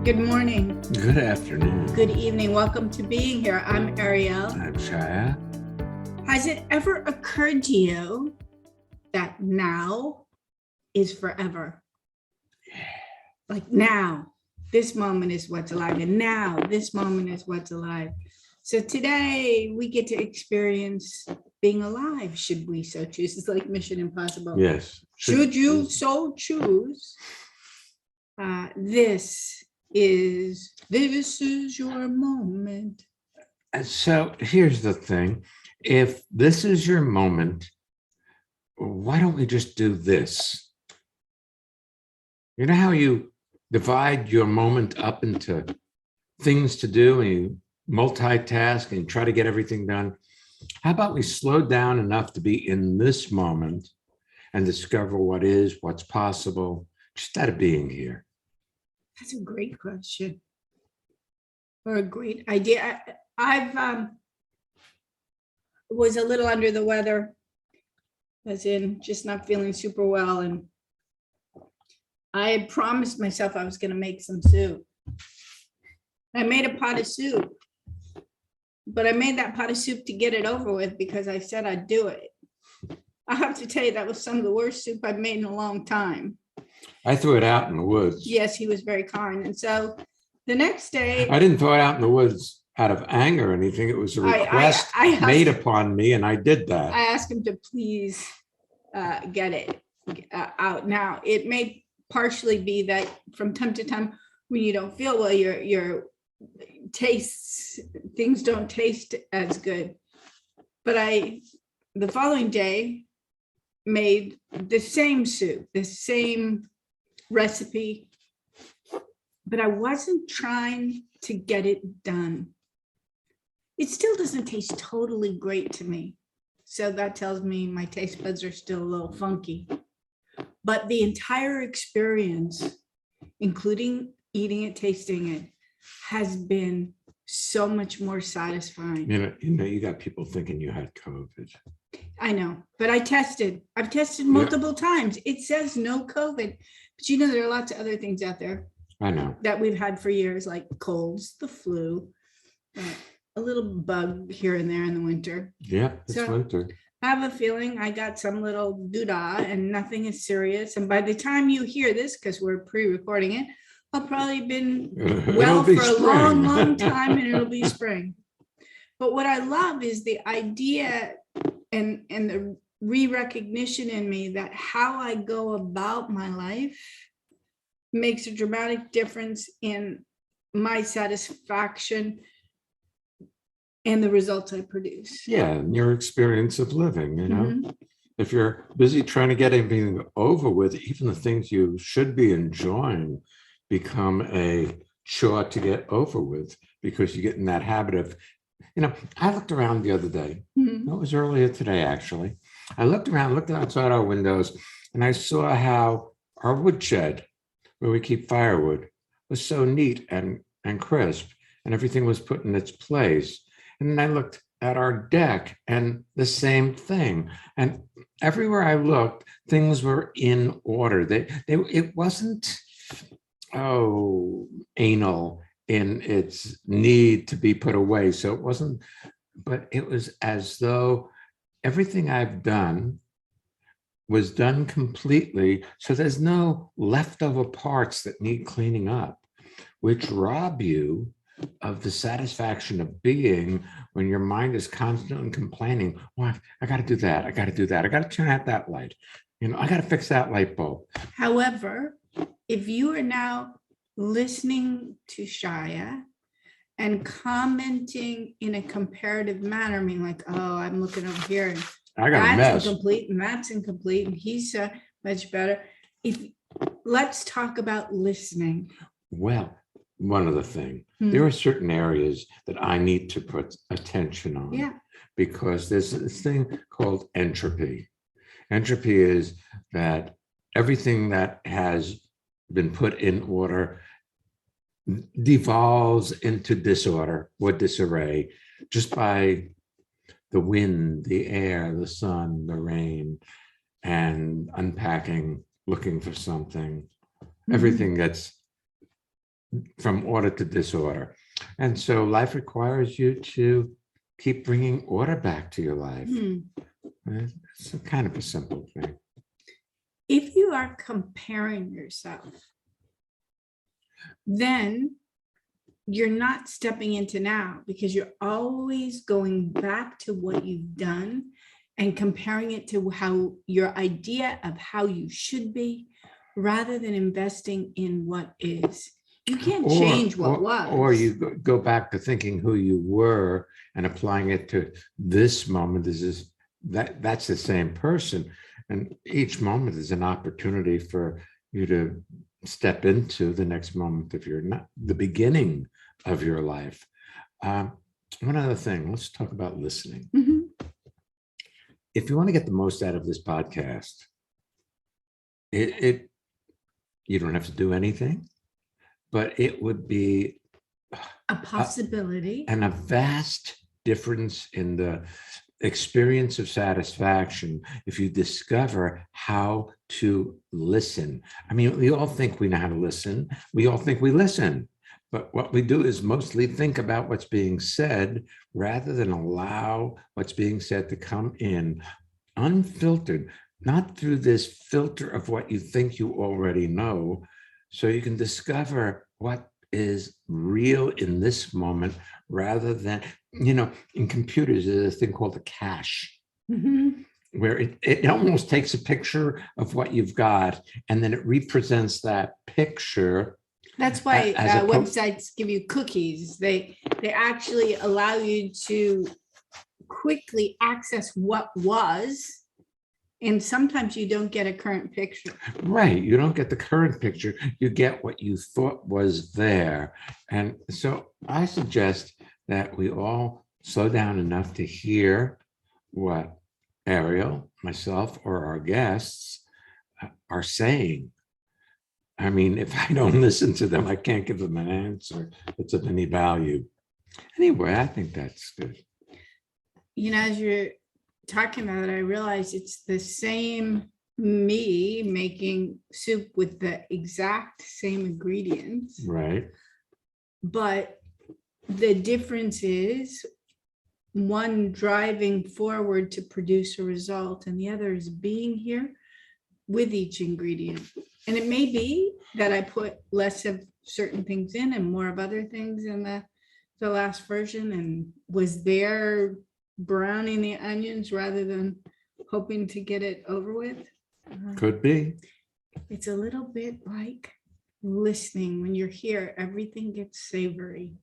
Good morning. Good afternoon. Good evening. Welcome to being here. I'm Ariel. I'm Shya. Has it ever occurred to you that now is forever? Like now, this moment is what's alive, and now this moment is what's alive. So today we get to experience being alive, should we so choose. It's like Mission Impossible. Yes. Should you so choose, this is your moment. So here's the thing. If this is your moment, why don't we just do this? You know how you divide your moment up into things to do and you multitask and try to get everything done? How about we slow down enough to be in this moment and discover what is, what's possible, just out of being here? That's a great question, or a great idea. I've was a little under the weather, as in just not feeling super well, and I had promised myself I was going to make some soup. I made a pot of soup, but I made that pot of soup to get it over with because I said I'd do it. I have to tell you, that was some of the worst soup I've made in a long time. I threw it out in the woods. Yes, he was very kind. And so the next day, I didn't throw it out in the woods out of anger or anything. It was a request made upon me, and I did that. I asked him to please get it out. Now, it may partially be that from time to time, when you don't feel well, your tastes, things don't taste as good. But the following day, made the same soup, the same recipe, but I wasn't trying to get it done. It still doesn't taste totally great to me. So that tells me my taste buds are still a little funky. But the entire experience, including eating it, tasting it, has been so much more satisfying. You got people thinking you had COVID. I know, but I've tested multiple times. It says no COVID, but there are lots of other things out there. I know that we've had for years, like colds, the flu, a little bug here and there in the winter. Yeah, it's winter. I have a feeling I got some little doodah and nothing is serious. And by the time you hear this, because we're pre-recording it, I'll probably been well for a long, long time, and it'll be spring. But what I love is the idea and the re-recognition in me that how I go about my life makes a dramatic difference in my satisfaction and the results I produce. Yeah, and your experience of living, Mm-hmm. If you're busy trying to get everything over with, even the things you should be enjoying become a chore to get over with because you get in that habit of, I looked around the other day. Mm-hmm. It was earlier today, actually. I looked outside our windows, and I saw how our woodshed, where we keep firewood, was so neat and crisp, and everything was put in its place. And then I looked at our deck, and the same thing. And everywhere I looked, things were in order. It wasn't anal in its need to be put away. So it wasn't, but it was as though everything I've done was done completely. So there's no leftover parts that need cleaning up, which rob you of the satisfaction of being when your mind is constantly complaining. Well, I got to do that. I got to do that. I got to turn out that light. I got to fix that light bulb. However, if you are now listening to Shya and commenting in a comparative manner, meaning like, I'm looking over here and I got a mess. Incomplete, and that's incomplete, and he's much better. Let's talk about listening. Well, one other thing, there are certain areas that I need to put attention on, because there's this thing called entropy. Entropy is that everything that has been put in order devolves into disorder or disarray just by the wind, the air, the sun, the rain, and unpacking, looking for something. Everything gets from order to disorder. And so life requires you to keep bringing order back to your life. It's a kind of a simple thing. If you are comparing yourself, then you're not stepping into now, because you're always going back to what you've done and comparing it to how your idea of how you should be, rather than investing in what is. You can't change what was. Or you go back to thinking who you were and applying it to this moment. That's the same person. And each moment is an opportunity for you to step into the next moment of the beginning of your life. One other thing, let's talk about listening. Mm-hmm. If you want to get the most out of this podcast, you don't have to do anything, but it would be A possibility. and a vast difference in the experience of satisfaction if you discover how to listen. I mean, we all think we know how to listen. We all think we listen. But what we do is mostly think about what's being said rather than allow what's being said to come in unfiltered, not through this filter of what you think you already know, so you can discover what is real in this moment rather than, in computers, there's a thing called a cache, where it almost takes a picture of what you've got and then it represents that picture. That's why websites give you cookies. They actually allow you to quickly access what was, and sometimes you don't get a current picture. Right, you don't get the current picture, you get what you thought was there. And so I suggest that we all slow down enough to hear what Ariel, myself, or our guests are saying. I mean, if I don't listen to them, I can't give them an answer that's of any value. Anyway, I think that's good. As you're talking about it, I realize it's the same me making soup with the exact same ingredients. Right. But the difference is one driving forward to produce a result, and the other is being here with each ingredient. And it may be that I put less of certain things in and more of other things in the last version, and was there browning the onions rather than hoping to get it over with. Could be. It's a little bit like listening. When you're here, everything gets savory.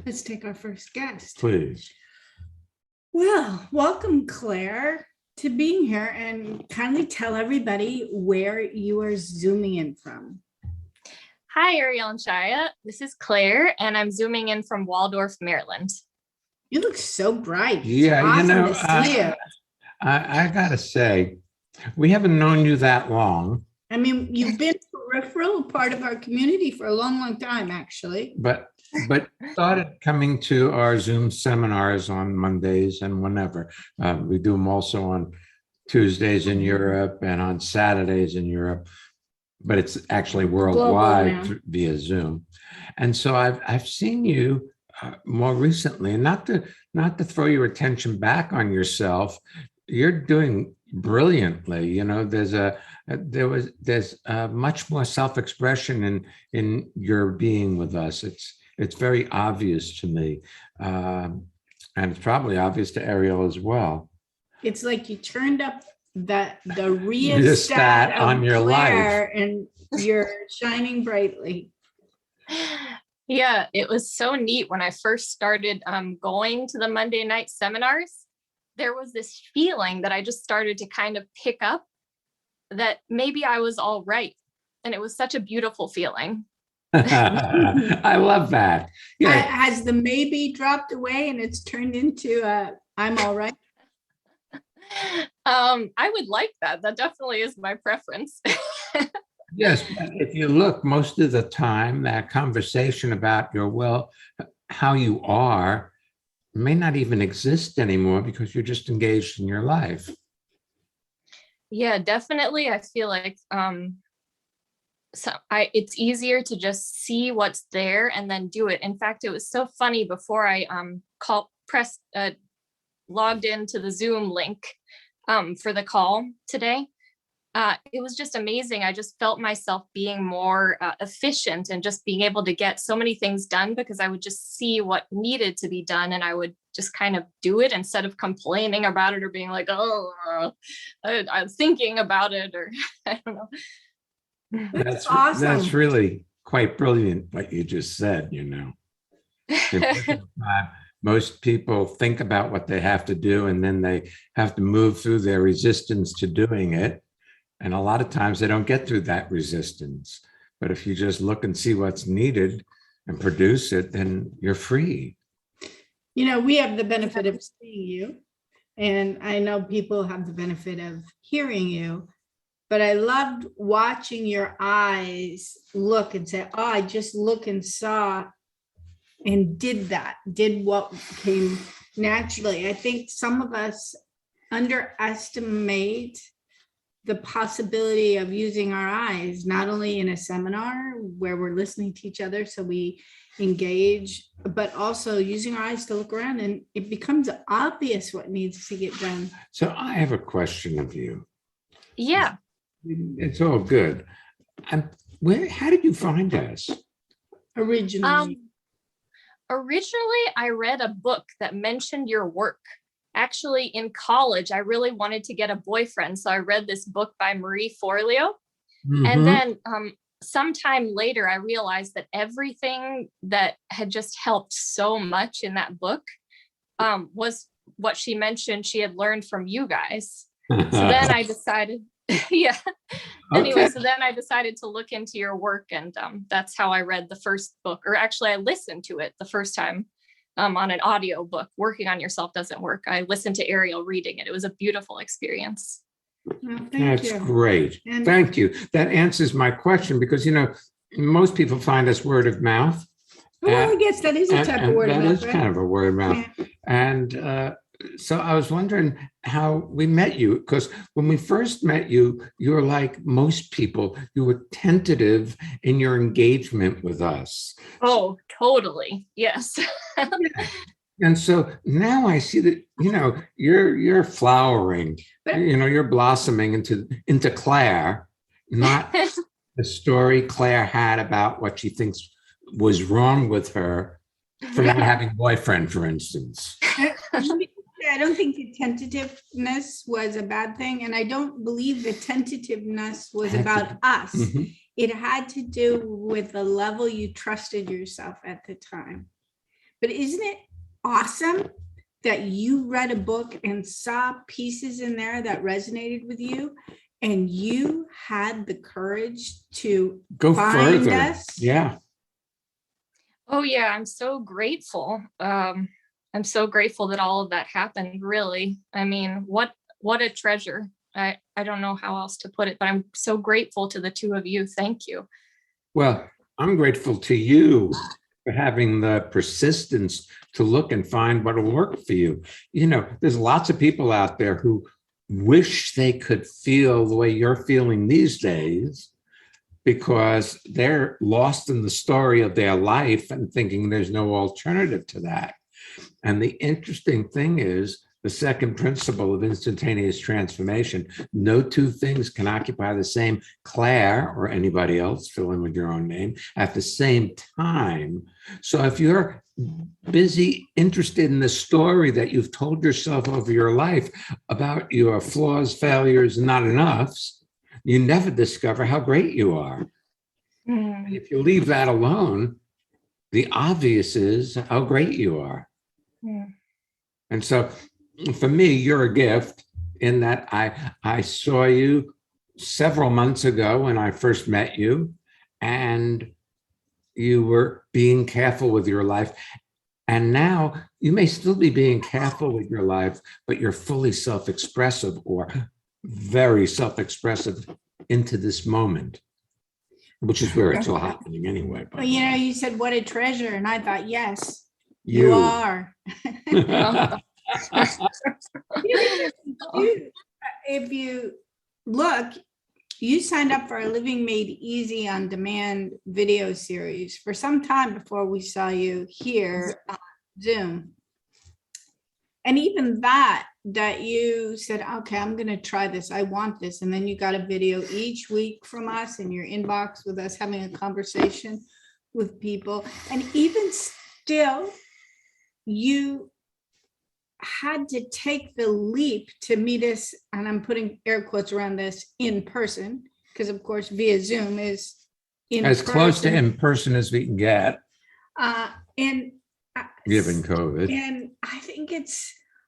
Let's take our first guest. Please. Well, welcome, Claire, to being here, and kindly tell everybody where you are zooming in from. Hi, Ariel and Shya. This is Claire, and I'm zooming in from Waldorf, Maryland. You look so bright. Yeah, awesome to see you. I gotta say, we haven't known you that long. I mean, you've been a peripheral part of our community for a long, long time, actually. But started coming to our Zoom seminars on Mondays and whenever. We do them also on Tuesdays in Europe and on Saturdays in Europe, but it's actually worldwide via Zoom. And so I've seen you more recently, and not to throw your attention back on yourself. You're doing brilliantly. There's much more self-expression in your being with us. It's very obvious to me, and it's probably obvious to Ariel as well. It's like you turned up the rheostat on your life, and you're shining brightly. Yeah, it was so neat when I first started going to the Monday night seminars. There was this feeling that I just started to kind of pick up that maybe I was all right. And it was such a beautiful feeling. I love that. Yeah. Has the maybe dropped away and it's turned into I'm all right? I would like that. That definitely is my preference. Yes, if you look, most of the time, that conversation about how you are may not even exist anymore because you're just engaged in your life. Yeah, definitely. I feel like it's easier to just see what's there and then do it. In fact, it was so funny before I logged into the Zoom link for the call today. It was just amazing. I just felt myself being more efficient and just being able to get so many things done because I would just see what needed to be done and I would just kind of do it instead of complaining about it or being like, oh, I'm thinking about it, or I don't know. That's awesome. That's really quite brilliant what you just said, you know. Most people think about what they have to do and then they have to move through their resistance to doing it. And a lot of times they don't get through that resistance. But if you just look and see what's needed and produce it, then you're free. You know, we have the benefit of seeing you, and I know people have the benefit of hearing you, but I loved watching your eyes look and say, oh, I just look and saw and did what came naturally. I think some of us underestimate the possibility of using our eyes, not only in a seminar where we're listening to each other so we engage, but also using our eyes to look around, and it becomes obvious what needs to get done. So I have a question of you. Yeah. It's all good. How did you find us? Originally, I read a book that mentioned your work. Actually, in college, I really wanted to get a boyfriend. So I read this book by Marie Forleo. Mm-hmm. And then sometime later, I realized that everything that had just helped so much in that book was what she mentioned she had learned from you guys. So then I decided, yeah. Anyway, so then I decided to look into your work, and that's how I read the first book, or actually I listened to it the first time on an audio book. Working on Yourself Doesn't Work. I listened to Ariel reading it. It was a beautiful experience. Well, that's great. And thank you. That answers my question, because, you know, most people find us word of mouth. Well, I guess that is a type of word of mouth. That is kind of a word of mouth. Yeah. And so I was wondering how we met you, because when we first met you, you were like most people, you were tentative in your engagement with us. Oh, totally. Yes. And so now I see that, you know, you're flowering, you know, you're blossoming into Claire, not the story Claire had about what she thinks was wrong with her for not having a boyfriend, for instance. I don't think the tentativeness was a bad thing. And I don't believe the tentativeness was about us. Mm-hmm. It had to do with the level you trusted yourself at the time. But isn't it awesome that you read a book and saw pieces in there that resonated with you, and you had the courage to go find further? Us? Yeah. Oh yeah, I'm so grateful. I'm so grateful that all of that happened, really. I mean, what a treasure. I don't know how else to put it, but I'm so grateful to the two of you. Thank you. Well, I'm grateful to you for having the persistence to look and find what will work for you. You know, there's lots of people out there who wish they could feel the way you're feeling these days, because they're lost in the story of their life and thinking there's no alternative to that. And the interesting thing is, the second principle of instantaneous transformation, no two things can occupy the same Claire or anybody else, fill in with your own name, at the same time. So if you're busy, interested in the story that you've told yourself over your life about your flaws, failures, not enoughs, you never discover how great you are. Mm. If you leave that alone, the obvious is how great you are. Yeah. And so for me, you're a gift in that I saw you several months ago when I first met you, and you were being careful with your life. And now you may still be being careful with your life, but you're fully self-expressive, or very self-expressive into this moment, which is where it's all happening anyway. Well, you know, you said, what a treasure. And I thought, yes, you are. If you look, you signed up for our Living Made Easy on Demand video series for some time before we saw you here on Zoom. And even that you said, okay, I'm going to try this. I want this. And then you got a video each week from us in your inbox with us having a conversation with people. And even still, you had to take the leap to meet us, and I'm putting air quotes around this, in person, because of course via Zoom is in As close to person. in person as we can get, And given COVID. And I think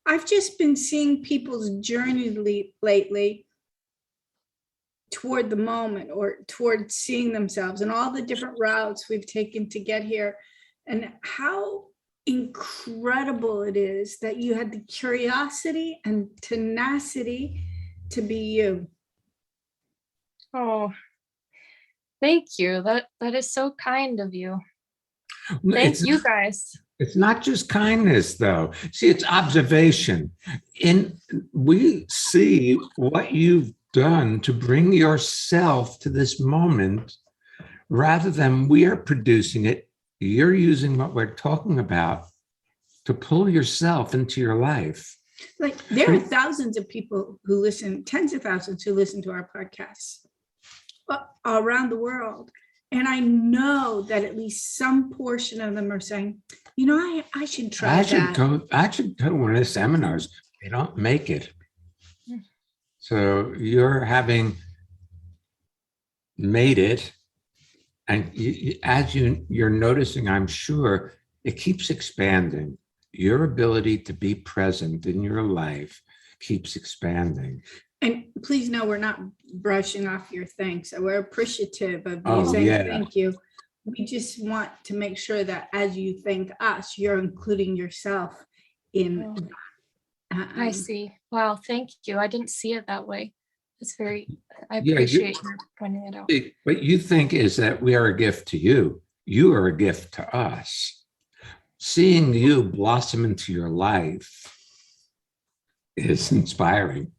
I've just been seeing people's journey lately toward the moment, or toward seeing themselves, and all the different routes we've taken to get here, and how incredible it is that you had the curiosity and tenacity to be you. Oh, thank you. That is so kind of you. Thank you guys. It's not just kindness, though. See, it's observation. We see what you've done to bring yourself to this moment, rather than we are producing it. You're using what we're talking about to pull yourself into your life. Like, there are thousands of people who listen, tens of thousands who listen to our podcasts around the world. And I know that at least some portion of them are saying, you know, I should try that. I should go to one of the seminars. They don't make it. So you're having made it. And you're noticing, I'm sure, it keeps expanding. Your ability to be present in your life keeps expanding. And please know we're not brushing off your thanks. We're appreciative of you saying thank you. We just want to make sure that as you thank us, you're including yourself in. I see. Wow, thank you. I didn't see it that way. I appreciate you pointing it out. What you think is that we are a gift to you. You are a gift to us. Seeing you blossom into your life is inspiring.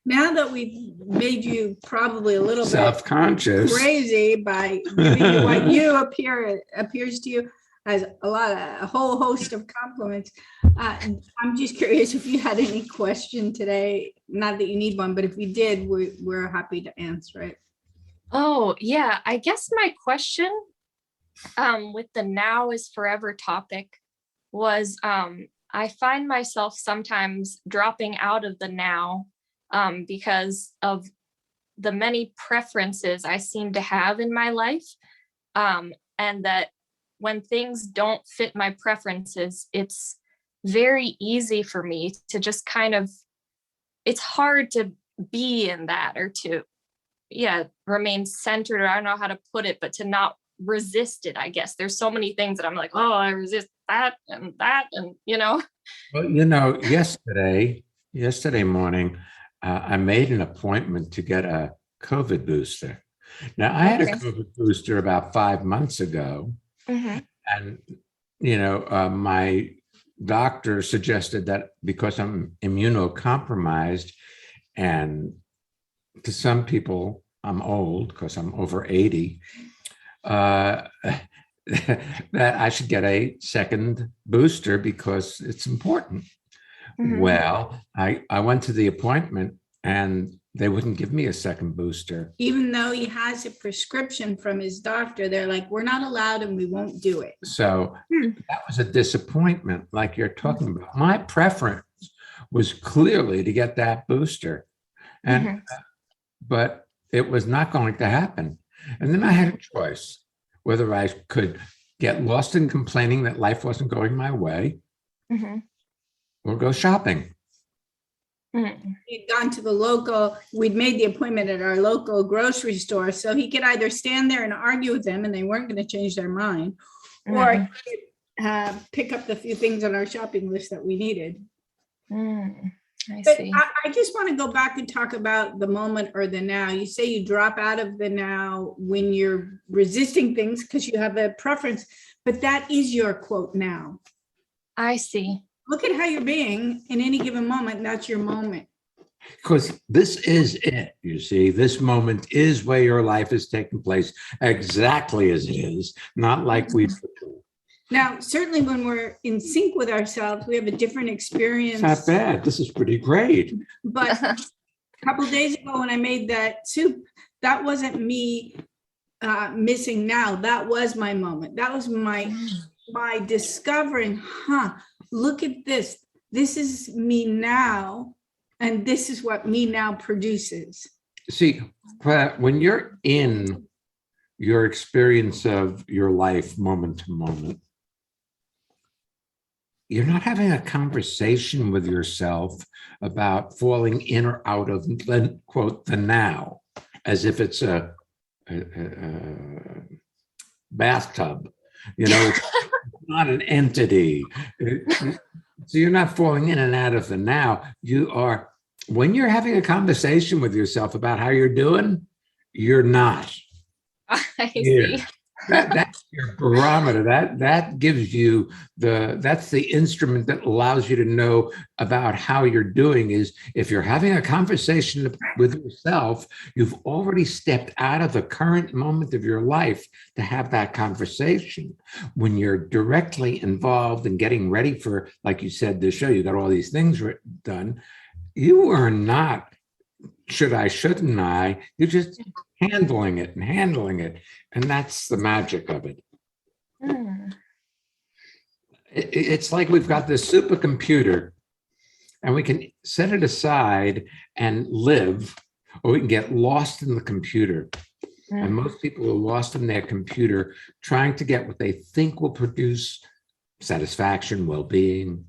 Now that we've made you probably a little self-conscious, bit crazy by giving you what you appears to you as a whole host of compliments. I'm just curious if you had any question today. Not that you need one, but if you did, we're happy to answer it. Oh, yeah. I guess my question with the now is forever topic was I find myself sometimes dropping out of the now because of the many preferences I seem to have in my life. And that when things don't fit my preferences, it's very easy for me to just it's hard to be in that, or to, remain centered, or I don't know how to put it, but to not resist it, I guess. There's so many things that I'm like, oh, I resist that, and, Well, yesterday morning, I made an appointment to get a COVID booster. Now, I had a COVID booster about 5 months ago. Mm-hmm. And, my doctor suggested that because I'm immunocompromised, and to some people, I'm old because I'm over 80, that I should get a second booster because it's important. Mm-hmm. Well, I went to the appointment and they wouldn't give me a second booster. Even though he has a prescription from his doctor, they're like, we're not allowed and we won't do it. So that was a disappointment, like you're talking about. My preference was clearly to get that booster, and but it was not going to happen. And then I had a choice whether I could get lost in complaining that life wasn't going my way, or go shopping. He'd gone to we'd made the appointment at our local grocery store, so he could either stand there and argue with them and they weren't going to change their mind, or he could pick up the few things on our shopping list that we needed. I see. I just want to go back and talk about the moment or the now. You say you drop out of the now when you're resisting things because you have a preference, but that is your quote now. I see. Look at how you're being in any given moment. That's your moment. Because this is it, you see, this moment is where your life is taking place exactly as it is, not like we. Now, certainly when we're in sync with ourselves, we have a different experience. It's not bad. This is pretty great. But a couple of days ago when I made that soup, that wasn't me missing now. That was my moment. That was my discovering, look at this. This is me now. And this is what me now produces. See, when you're in your experience of your life moment to moment, you're not having a conversation with yourself about falling in or out of, quote, the now, as if it's a bathtub. It's not an entity. So you're not falling in and out of the now. You are, when you're having a conversation with yourself about how you're doing, you're not. I see. That's your barometer. That gives you that's the instrument that allows you to know about how you're doing. Is if you're having a conversation with yourself, you've already stepped out of the current moment of your life to have that conversation. When you're directly involved in getting ready for, like you said, the show, you got all these things done. You are not, shouldn't I? You're just handling it. And that's the magic of it. It's like we've got this supercomputer and we can set it aside and live, or we can get lost in the computer. And most people are lost in their computer trying to get what they think will produce satisfaction, well-being,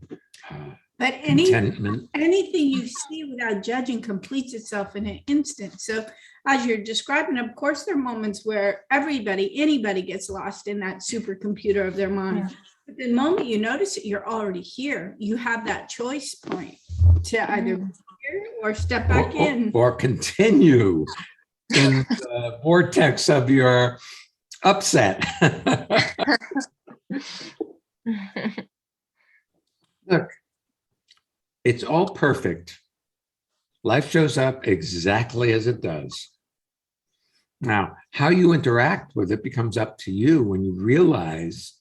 but contentment. Anything you see without judging completes itself in an instant. So as you're describing, of course, there are moments where anybody gets lost in that supercomputer of their mind. But the moment you notice it, you're already here. You have that choice point to either be here or step back in. Or continue in the vortex of your upset. Look, it's all perfect. Life shows up exactly as it does. Now, how you interact with it becomes up to you when you realize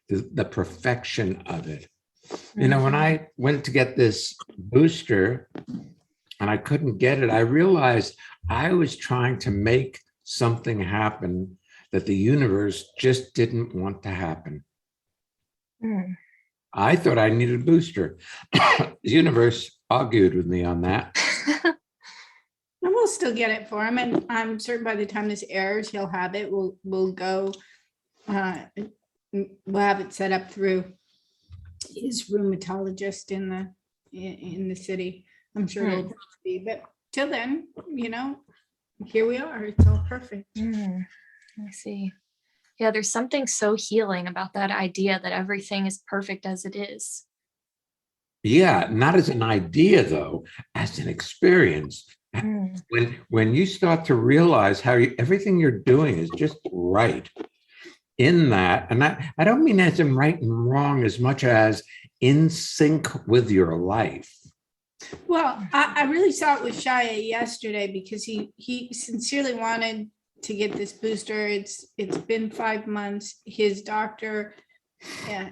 the perfection of it. When I went to get this booster and I couldn't get it, I realized I was trying to make something happen that the universe just didn't want to happen. I thought I needed a booster. The universe argued with me on that. And we'll still get it for him. And I'm certain by the time this airs, he'll have it. We'll go, we'll have it set up through his rheumatologist in the city. I'm sure it'll be, but till then, here we are. It's all perfect. I see. Yeah, there's something so healing about that idea that everything is perfect as it is. Yeah, not as an idea, though, as an experience. When you start to realize how everything you're doing is just right in that, and I don't mean as in right and wrong as much as in sync with your life. Well, I really saw it with Shya yesterday because he sincerely wanted to get this booster. It's been 5 months. His doctor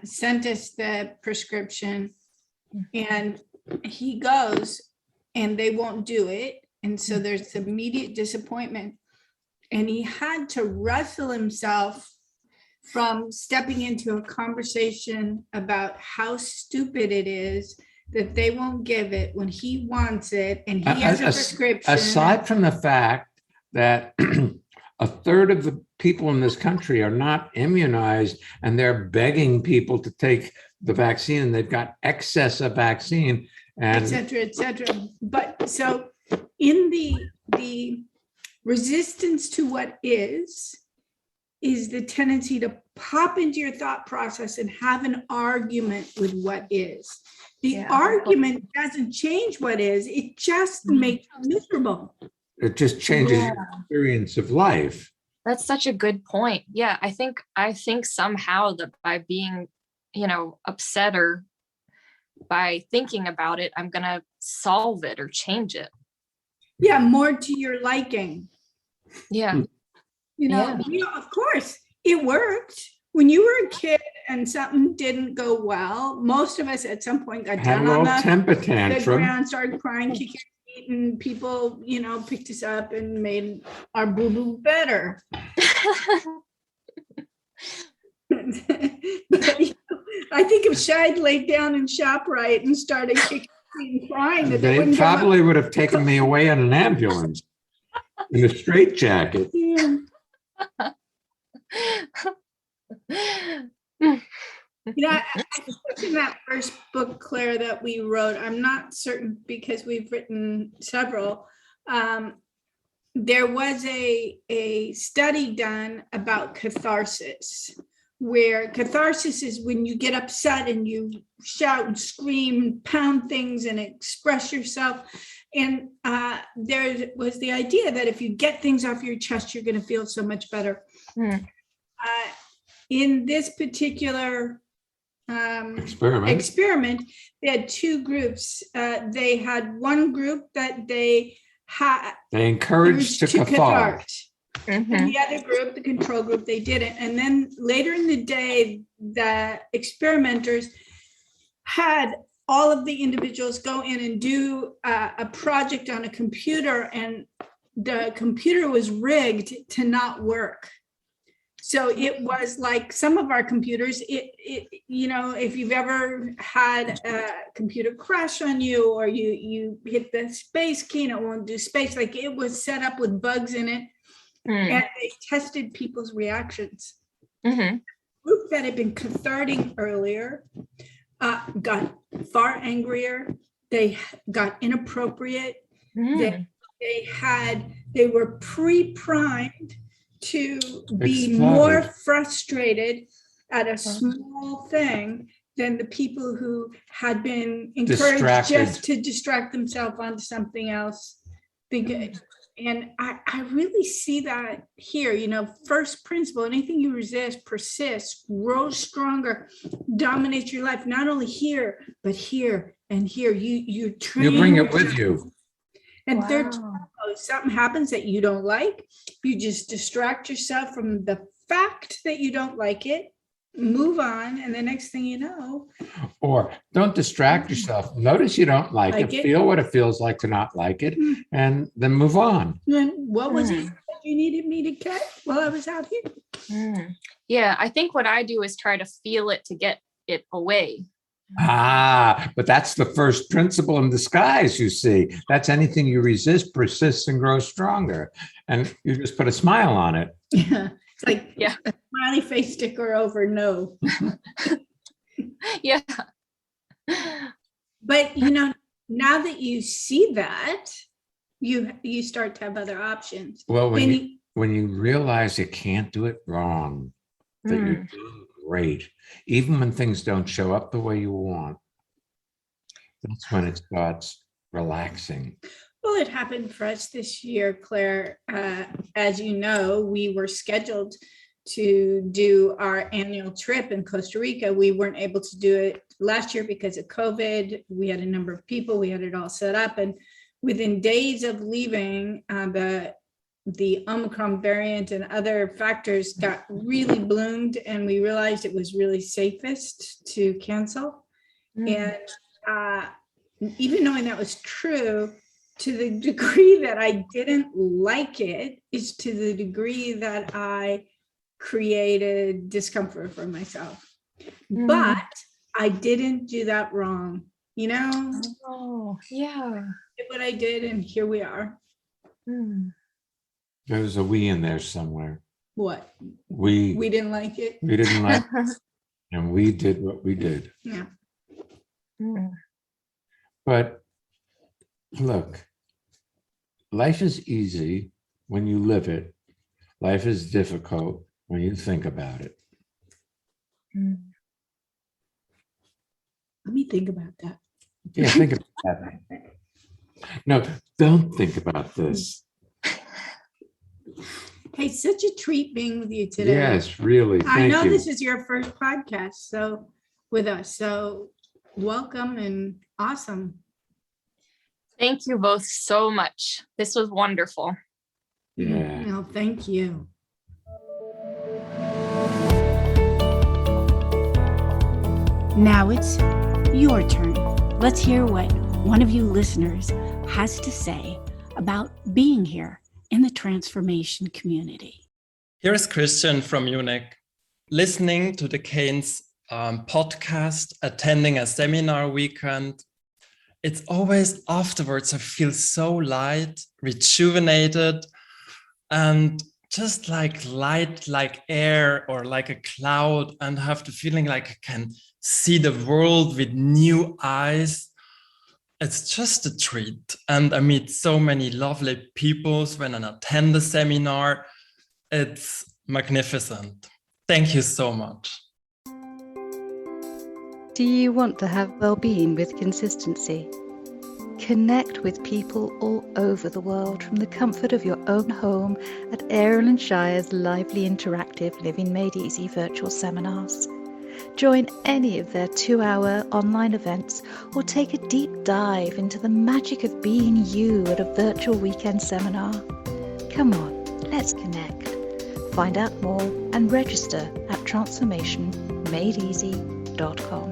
sent us the prescription and he goes and they won't do it. And so there's immediate disappointment. And he had to wrestle himself from stepping into a conversation about how stupid it is that they won't give it when he wants it and he has a prescription. Aside from the fact that a third of the people in this country are not immunized and they're begging people to take the vaccine and they've got excess of vaccine and et cetera. But so in the resistance to what is the tendency to pop into your thought process and have an argument with what is. The argument doesn't change what is, it just makes you miserable. It just changes your experience of life. That's such a good point. Yeah, I think somehow that by being, upset or by thinking about it, I'm going to solve it or change it. Yeah, more to your liking. Yeah. Of course, it worked. When you were a kid and something didn't go well, most of us at some point got Had a down on little temper the tantrum. ground, started crying, kicking our feet, and people, picked us up and made our boo-boo better. But, I think if Shad laid down in ShopRite and started kicking and crying, that They wouldn't come up. probably would have taken me away in an ambulance in a straitjacket. Yeah. I think in that first book, Claire, that we wrote, I'm not certain because we've written several. There was a study done about catharsis, where catharsis is when you get upset and you shout and scream, pound things and express yourself. And there was the idea that if you get things off your chest, you're going to feel so much better. In this particular experiment, they had two groups. They had one group that they encouraged to cathartic. Mm-hmm. And the other group, the control group, they didn't. And then later in the day, the experimenters had all of the individuals go in and do a project on a computer, and the computer was rigged to not work. So it was like some of our computers, if you've ever had a computer crash on you, or you hit the space key and it won't do space, like it was set up with bugs in it. And they tested people's reactions. The group that had been cathartic earlier got far angrier. They got inappropriate. They were pre-primed to be more frustrated at a small thing than the people who had been encouraged just to distract themselves onto something else. And I really see that here, first principle, anything you resist persists, grows stronger, dominates your life, not only here, but here and here. You bring it with you. And third, something happens that you don't like, you just distract yourself from the fact that you don't like it, move on, and the next thing you know. Or don't distract yourself. Notice you don't like it. Feel what it feels like to not like it, and then move on. And what was it that you needed me to cut while I was out here? Yeah, I think what I do is try to feel it to get it away. But that's the first principle in disguise, you see. That's anything you resist persists and grows stronger. And you just put a smile on it. Yeah. It's like a smiley face sticker over no. Yeah. But now that you see that, you start to have other options. Well, when you realize you can't do it wrong, that you're doing great, even when things don't show up the way you want, that's when it starts relaxing. Well, it happened for us this year, Claire. As you know, we were scheduled to do our annual trip in Costa Rica. We weren't able to do it last year because of COVID. We had a number of people, we had it all set up. And within days of leaving, the Omicron variant and other factors got really bloomed, and we realized it was really safest to cancel. And even knowing that was true, to the degree that I didn't like it is to the degree that I created discomfort for myself. But I didn't do that wrong, Oh, yeah. Did what I did, and here we are. There's a we in there somewhere. What? We didn't like it. We didn't like it, and we did what we did. Yeah. But look, life is easy when you live it. Life is difficult when you think about it. Let me think about that. Yeah, think about that. No, don't think about this. Hey, such a treat being with you today. Yes, really. I know you. this is your first podcast with us. So welcome and awesome. Thank you both so much. This was wonderful. Yeah. No, thank you. Now it's your turn. Let's hear what one of you listeners has to say about being here in the transformation community. Here is Christian from Munich. Listening to the Kane's podcast, attending a seminar weekend, it's always afterwards I feel so light, rejuvenated, and just like light, like air or like a cloud, and have the feeling like I can see the world with new eyes. It's just a treat. And I meet so many lovely people when I attend the seminar. It's magnificent. Thank you so much. Do you want to have well-being with consistency? Connect with people all over the world from the comfort of your own home at Ariel and Shya's lively interactive Living Made Easy virtual seminars. Join any of their 2-hour online events or take a deep dive into the magic of being you at a virtual weekend seminar. Come on, let's connect. Find out more and register at transformationmadeeasy.com.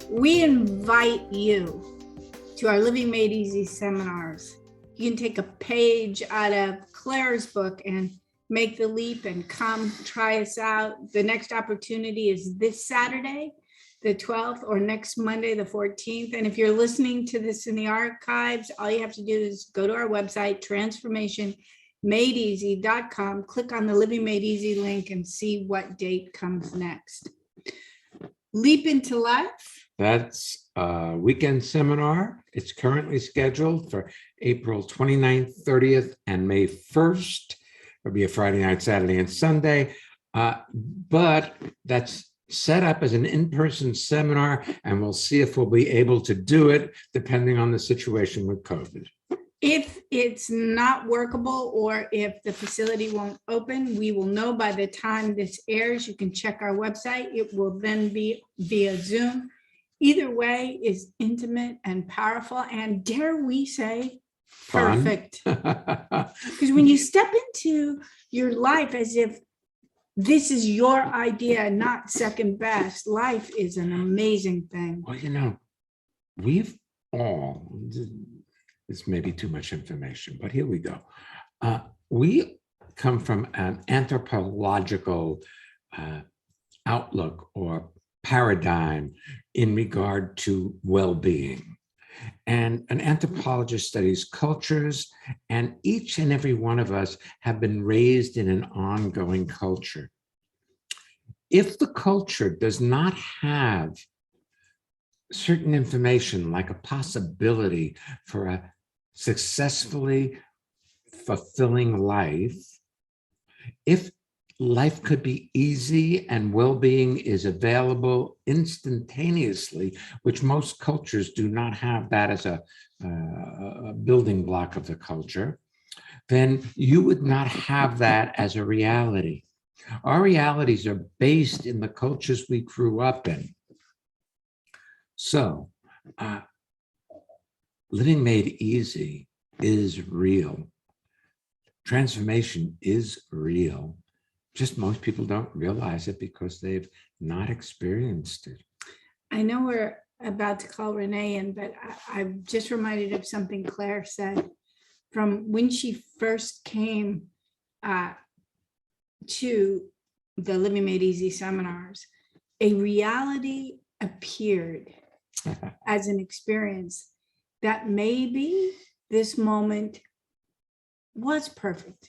We invite you to our Living Made Easy seminars. You can take a page out of Claire's book and make the leap and come try us out. The next opportunity is this Saturday, the 12th, or next Monday, the 14th. And if you're listening to this in the archives, all you have to do is go to our website, transformationmadeeasy.com, click on the Living Made Easy link and see what date comes next. Leap into Life. That's a weekend seminar. It's currently scheduled for April 29th, 30th, and May 1st. It'll be a Friday night, Saturday, and Sunday. But that's set up as an in-person seminar, and we'll see if we'll be able to do it depending on the situation with COVID. If it's not workable or if the facility won't open, we will know by the time this airs. You can check our website. It will then be via Zoom. Either way is intimate and powerful, and dare we say, Fun. perfect. Because when you step into your life as if this is your idea, not second best, life is an amazing thing. Well, you know, we've all, this may be too much information, but here we go. We come from an anthropological outlook or paradigm in regard to well-being. And an anthropologist studies cultures, and each and every one of us have been raised in an ongoing culture. If the culture does not have certain information, like a possibility for a successfully fulfilling life, if life could be easy and well-being is available instantaneously, which most cultures do not have that as a building block of the culture, then you would not have that as a reality. Our realities are based in the cultures we grew up in. So, living made easy is real. Transformation is real. Just most people don't realize it because they've not experienced it. I know we're about to call Renee in, but I'm just reminded of something Claire said from when she first came to the Living Made Easy seminars. A reality appeared as an experience that maybe this moment was perfect.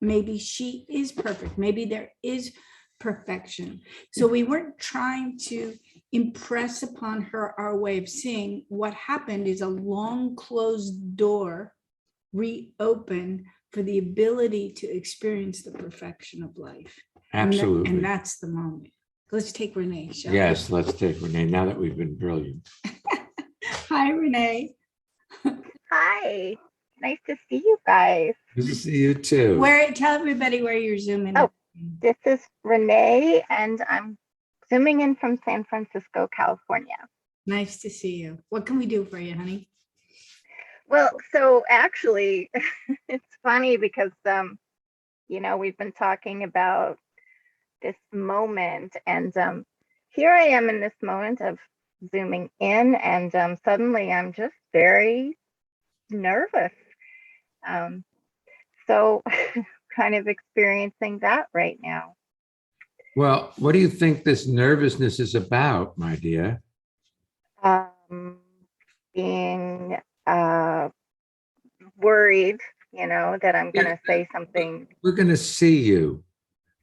Maybe she is perfect. Maybe there is perfection. So we weren't trying to impress upon her our way of seeing. What happened is a long closed door reopened for the ability to experience the perfection of life. Absolutely. And that's the moment. Let's take Renee, shall we? Yes, let's take Renee, now that we've been brilliant. Hi, Renee. Hi, nice to see you guys. Good to see you too. Tell everybody where you're zooming. Oh, this is Renee, and I'm zooming in from San Francisco, California. Nice to see you. What can we do for you, honey? Well, so actually, it's funny because, we've been talking about this moment, and here I am in this moment of zooming in, and suddenly I'm just very nervous. So kind of experiencing that right now. Well, what do you think this nervousness is about, my dear? Being worried, that I'm going to say something. We're going to see you,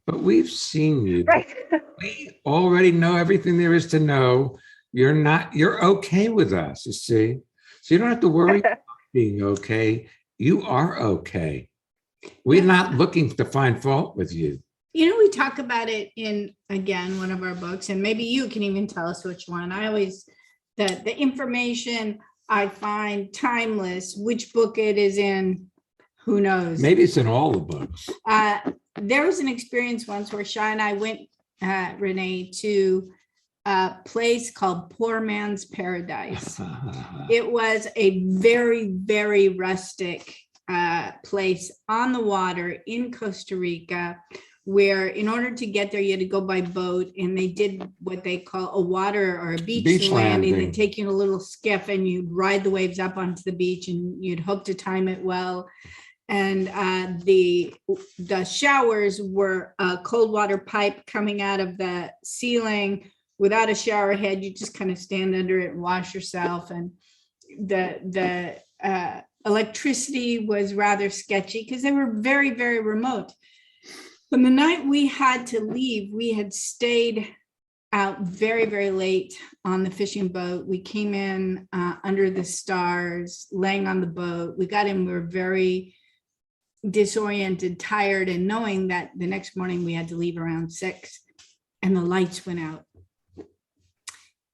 but we've seen you. Right. We already know everything there is to know. You're okay with us, you see. So you don't have to worry about being okay. You are okay. We're not looking to find fault with you. We talk about it in, again, one of our books, and maybe you can even tell us which one. The information I find timeless, which book it is in, who knows? Maybe it's in all the books. There was an experience once where Shya and I went, Renee, to a place called Poor Man's Paradise. It was a very, very rustic place on the water in Costa Rica, where in order to get there, you had to go by boat, and they did what they call a water or a beach landing. They take you in a little skiff and you'd ride the waves up onto the beach, and you'd hope to time it well. And the showers were a cold water pipe coming out of the ceiling without a shower head. You just kind of stand under it and wash yourself. And the electricity was rather sketchy because they were very, very remote. But the night we had to leave, we had stayed out very, very late on the fishing boat. We came in under the stars, laying on the boat. We got in, we were very disoriented, tired, and knowing that the next morning we had to leave around 6 and the lights went out.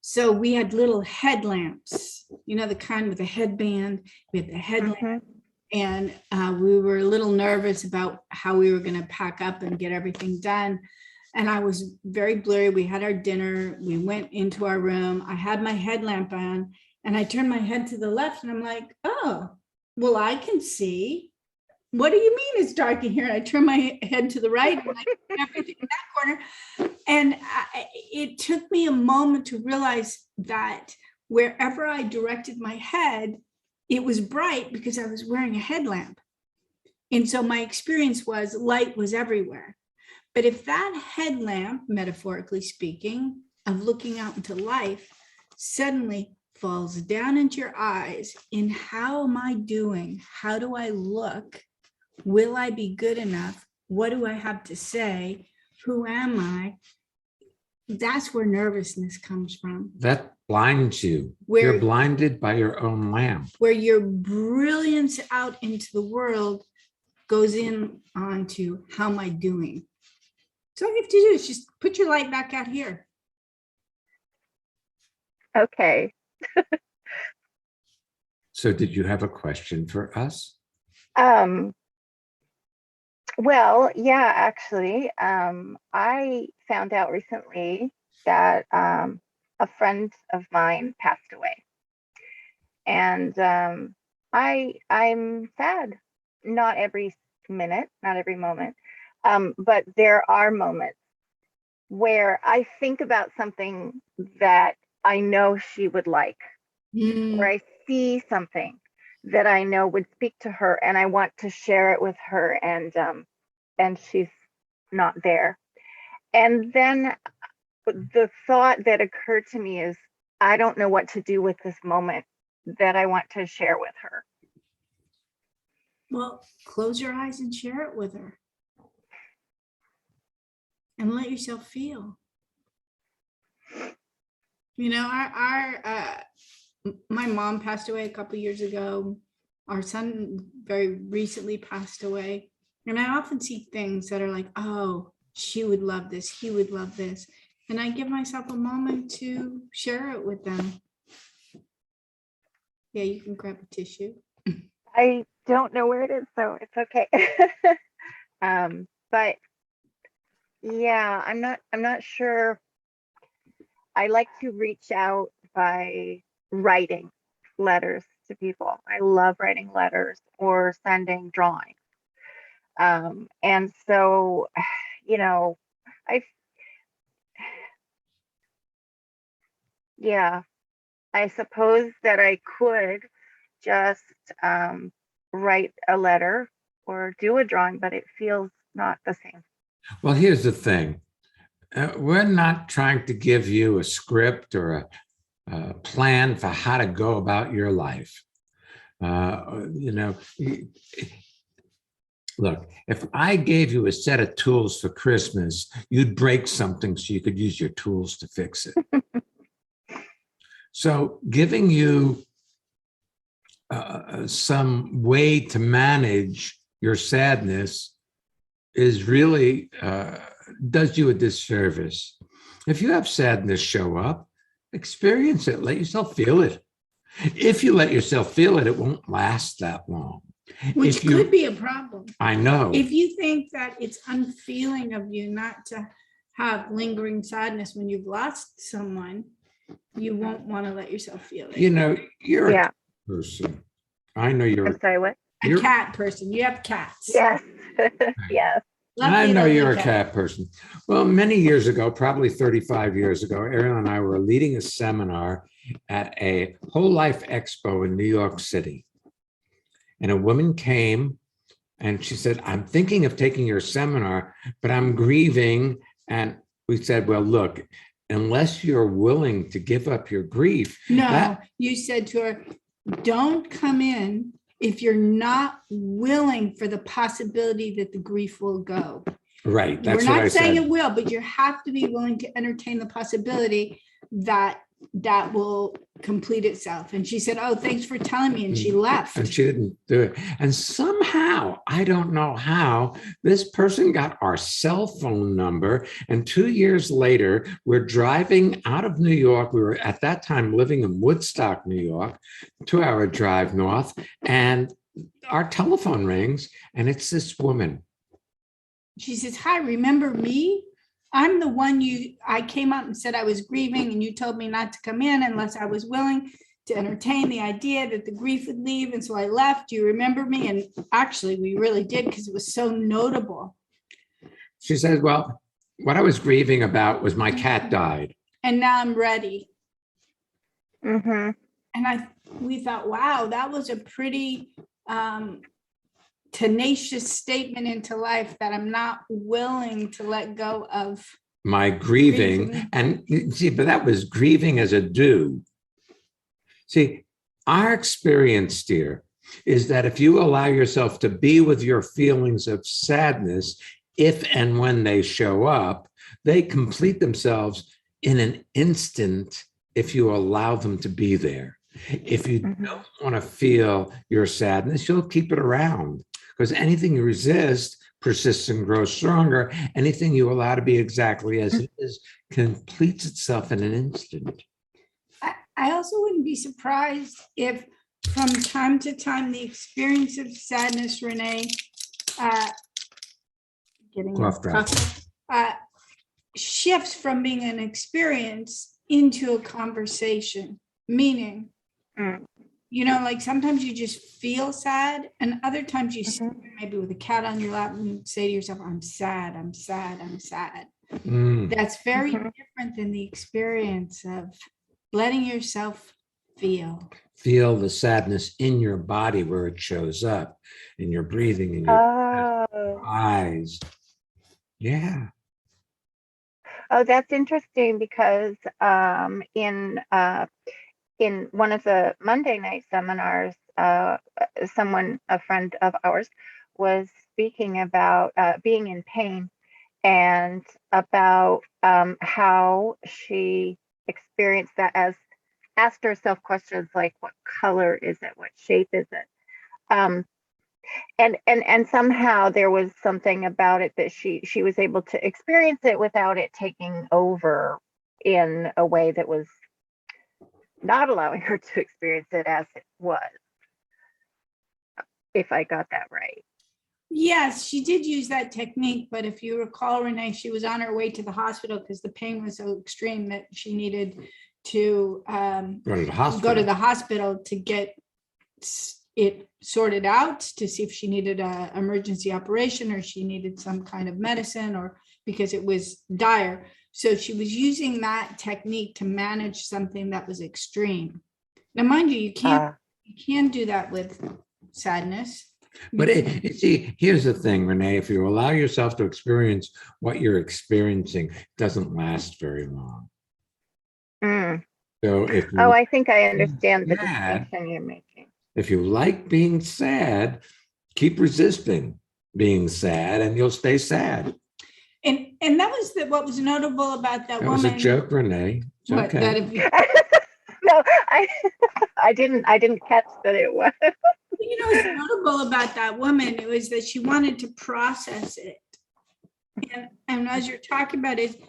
So we had little headlamps, the kind with a headband. We had the headlamp. Mm-hmm. And we were a little nervous about how we were going to pack up and get everything done. And I was very blurry. We had our dinner. We went into our room. I had my headlamp on, and I turned my head to the left, and I'm like, oh, well, I can see. What do you mean it's dark in here? And I turned my head to the right, and I see everything in that corner. And it took me a moment to realize that wherever I directed my head, it was bright because I was wearing a headlamp. And so my experience was light was everywhere. But if that headlamp, metaphorically speaking, of looking out into life, suddenly falls down into your eyes in how am I doing? How do I look? Will I be good enough? What do I have to say? Who am I? That's where nervousness comes from. That blinds you. You're blinded by your own lamp. Where your brilliance out into the world goes in onto how am I doing? So all you have to do is just put your light back out here. Okay. So did you have a question for us? Well, yeah, actually, I found out recently that a friend of mine passed away, and I'm sad. Not every minute, not every moment, but there are moments where I think about something that I know she would like, or I see something that I know would speak to her, and I want to share it with her, and she's not there. And then the thought that occurred to me is, I don't know what to do with this moment that I want to share with her. Well, close your eyes and share it with her. And let yourself feel. My mom passed away a couple years ago. Our son very recently passed away. And I often see things that are like, oh, she would love this. He would love this. And I give myself a moment to share it with them. Yeah, you can grab a tissue. I don't know where it is, so it's okay. But yeah, I'm not sure I like to reach out by writing letters to people. I love writing letters or sending drawings. And so, you know, I, yeah, I suppose that I could just write a letter or do a drawing, but it feels not the same. Well, here's the thing. We're not trying to give you a script or a plan for how to go about your life. You know, look, if I gave you a set of tools for Christmas, you'd break something so you could use your tools to fix it. So giving you some way to manage your sadness is really does you a disservice. If you have sadness show up, experience it, let yourself feel it. If you let yourself feel it, it won't last that long. Which If you- could be a problem. I know. If you think that it's unfeeling of you not to have lingering sadness when you've lost someone, you won't want to let yourself feel it. You know, you're Yeah. a person. I know you're I'm sorry, what? A cat person. You have cats. Yes. Yes. I know Lovely you're a cat. cat person. Well, many years ago, probably 35 years ago, Ariel and I were leading a seminar at a whole life expo in New York City. And a woman came and she said, I'm thinking of taking your seminar, but I'm grieving. And we said, well, look, unless you're willing to give up your grief. No, you said to her, don't come in if you're not willing for the possibility that the grief will go. Right. That's We're what I not saying said. it will, but you have to be willing to entertain the possibility that that will complete itself. And she said, oh, thanks for telling me. And she left. And she didn't do it. And somehow, I don't know how, this person got our cell phone number. And 2 years later, we're driving out of New York. We were at that time living in Woodstock, New York, 2-hour drive north. And our telephone rings and it's this woman. She says, hi, remember me? I'm the one I came out and said I was grieving and you told me not to come in unless I was willing to entertain the idea that the grief would leave. And so I left. Do you remember me? And actually we really did because it was so notable. She says, well, what I was grieving about was my cat died. And now I'm ready. Mm-hmm. And we thought, wow, that was a pretty tenacious statement into life that I'm not willing to let go of My grieving. And see, but that was grieving as a do. See, our experience, dear, is that if you allow yourself to be with your feelings of sadness, if and when they show up, they complete themselves in an instant if you allow them to be there. If you don't want to feel your sadness, you'll keep it around. Because anything you resist persists and grows stronger. Anything you allow to be exactly as it is completes itself in an instant. I also wouldn't be surprised if from time to time the experience of sadness, Renee, shifts from being an experience into a conversation, meaning, you know, like sometimes you just feel sad and other times you sit maybe with a cat on your lap and say to yourself, I'm sad, I'm sad, I'm sad. That's very different than the experience of letting yourself feel. Feel the sadness in your body where it shows up, in your breathing, in your eyes. Yeah. Oh, that's interesting because in one of the Monday night seminars, a friend of ours, was speaking about being in pain and about how she experienced that, as asked herself questions like, what color is it? What shape is it? And somehow there was something about it that she was able to experience it without it taking over in a way that was not allowing her to experience it as it was, if I got that right. Yes, she did use that technique, but if you recall, Renee, she was on her way to the hospital because the pain was so extreme that she needed to Go to the go to hospital. the hospital to get it sorted out, to see if she needed an emergency operation or she needed some kind of medicine, or because it was dire. So she was using that technique to manage something that was extreme. Now, mind you, you can do that with sadness. But you see, here's the thing, Renee, if you allow yourself to experience what you're experiencing, it doesn't last very long. Mm. So if Oh, you, I think I understand the Yeah. distinction you're making. if you like being sad, keep resisting being sad and you'll stay sad. And that was what was notable about that That was a woman. joke, Renee. It's What, okay. that if you, No, I didn't catch that it was. what's notable about that woman, it was that she wanted to process it. And as you're talking about it,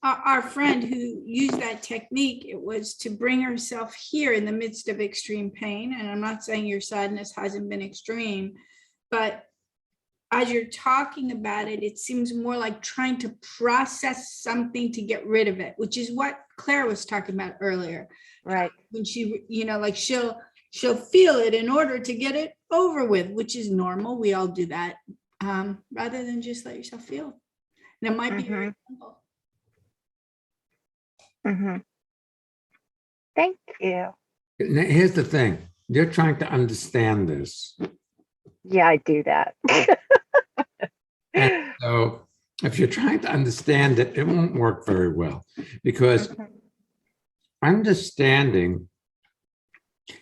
our friend who used that technique, it was to bring herself here in the midst of extreme pain. And I'm not saying your sadness hasn't been extreme, but as you're talking about it, it seems more like trying to process something to get rid of it, which is what Claire was talking about earlier. Right. When she, like she'll feel it in order to get it over with, which is normal. We all do that, rather than just let yourself feel. And it might be very simple. Mm-hmm. Thank you. Now, here's the thing. You're trying to understand this. Yeah, I do that. And so if you're trying to understand it, it won't work very well, because understanding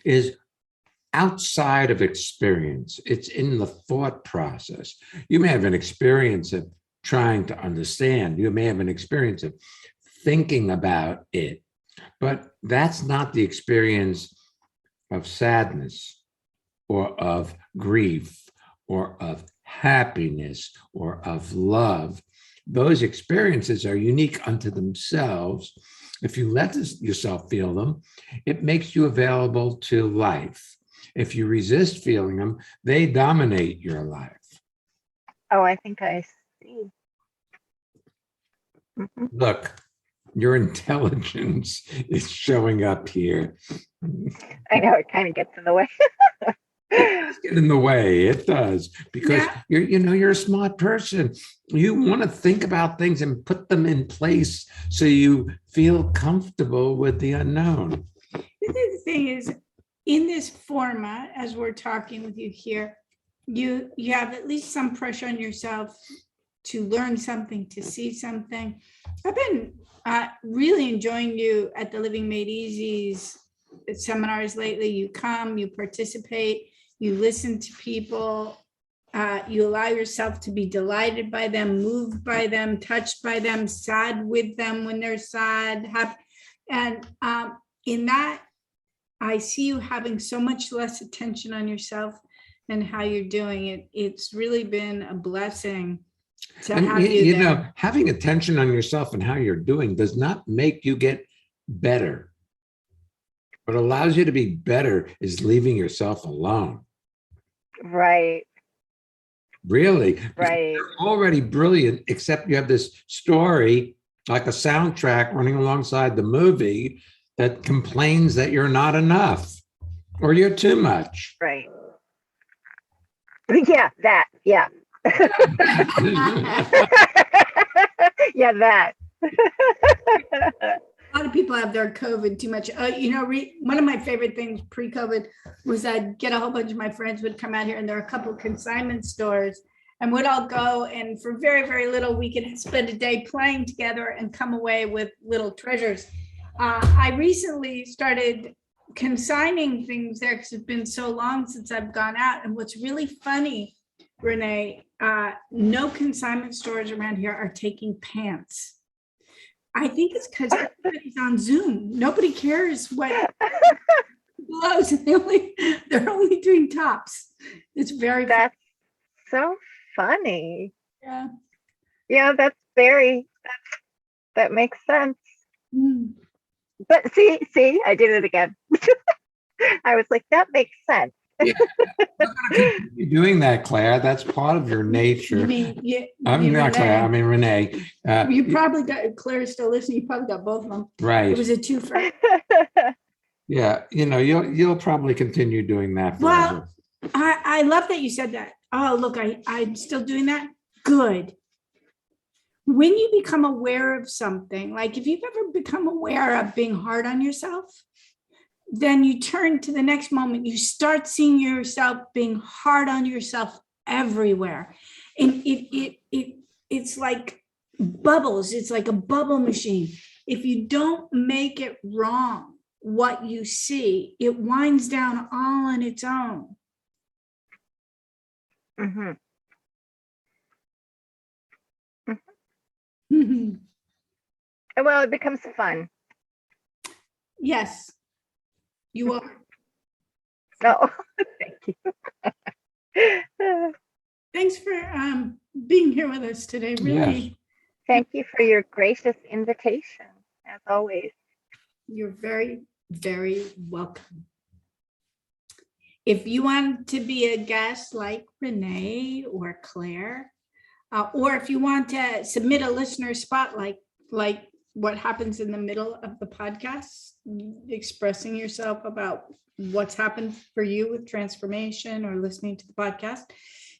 is outside of experience. It's in the thought process. You may have an experience of trying to understand. You may have an experience of thinking about it, but that's not the experience of sadness or of grief or of happiness or of love. Those experiences are unique unto themselves. If you let yourself feel them, it makes you available to life. If you resist feeling them, they dominate your life. Oh, I think I see. Mhm. Look, your intelligence is showing up here. I know it kind of gets in the way. Get in the way. It does, because you're a smart person. You want to think about things and put them in place so you feel comfortable with the unknown. The thing is, in this format, as we're talking with you here, you have at least some pressure on yourself to learn something, to see something. I've been really enjoying you at the Living Made Easy's seminars lately. You come, you participate, you listen to people, you allow yourself to be delighted by them, moved by them, touched by them, sad with them when they're sad, happy. And in that, I see you having so much less attention on yourself and how you're doing it. It's really been a blessing to have you there. Having attention on yourself and how you're doing does not make you get better. What allows you to be better is leaving yourself alone. Right. Really. Right. You're already brilliant, except you have this story, like a soundtrack running alongside the movie, that complains that you're not enough or you're too much. Right. Yeah, that. Yeah. Yeah, that. A lot of people have their COVID too much. One of my favorite things pre-COVID was I'd get a whole bunch of my friends would come out here, and there are a couple of consignment stores, and we'd all go, and for very, very little, we could spend a day playing together and come away with little treasures. I recently started consigning things there because it's been so long since I've gone out. And what's really funny, Renee, no consignment stores around here are taking pants. I think it's because everybody's on Zoom. Nobody cares what clothes. They're only doing tops. It's very That's so funny. Yeah. Yeah, that makes sense. Mm. But see, I did it again. I was like, that makes sense. Yeah. I'm not gonna continue doing that, Claire. That's part of your You nature. mean, yeah. I'm you not Claire. I Renee. mean Renee. You probably got, Claire's still listening, you probably got both of them. It Right. was a twofer. Yeah. You'll probably continue doing that Well, forever. I love that you said that. Oh, look, I'm still doing that. Good. When you become aware of something, like if you've ever become aware of being hard on yourself, then you turn to the next moment, you start seeing yourself being hard on yourself everywhere. And it's like bubbles, it's like a bubble machine. If you don't make it wrong, what you see, it winds down all on its own. Mhm. Well, it becomes fun. Yes, you are. So thank you. Thanks for being here with us today. Really, Thank you for your gracious invitation, as always. you're very, very welcome. If you want to be a guest like Renee or Claire, or if you want to submit a listener spotlight, like what happens in the middle of the podcast, expressing yourself about what's happened for you with transformation or listening to the podcast,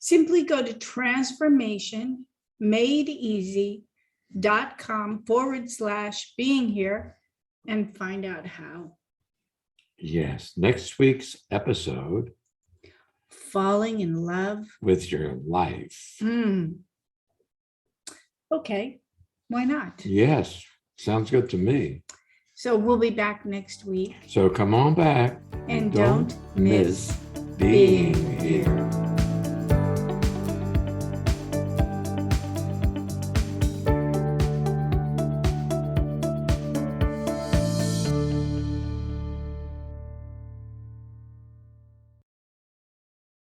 simply go to transformationmadeeasy.com/being here and find out how. Yes. Next week's episode, Falling in love with your life. Okay, why not? Yes. Sounds good to me. So we'll be back next week. So come on back And don't miss being here.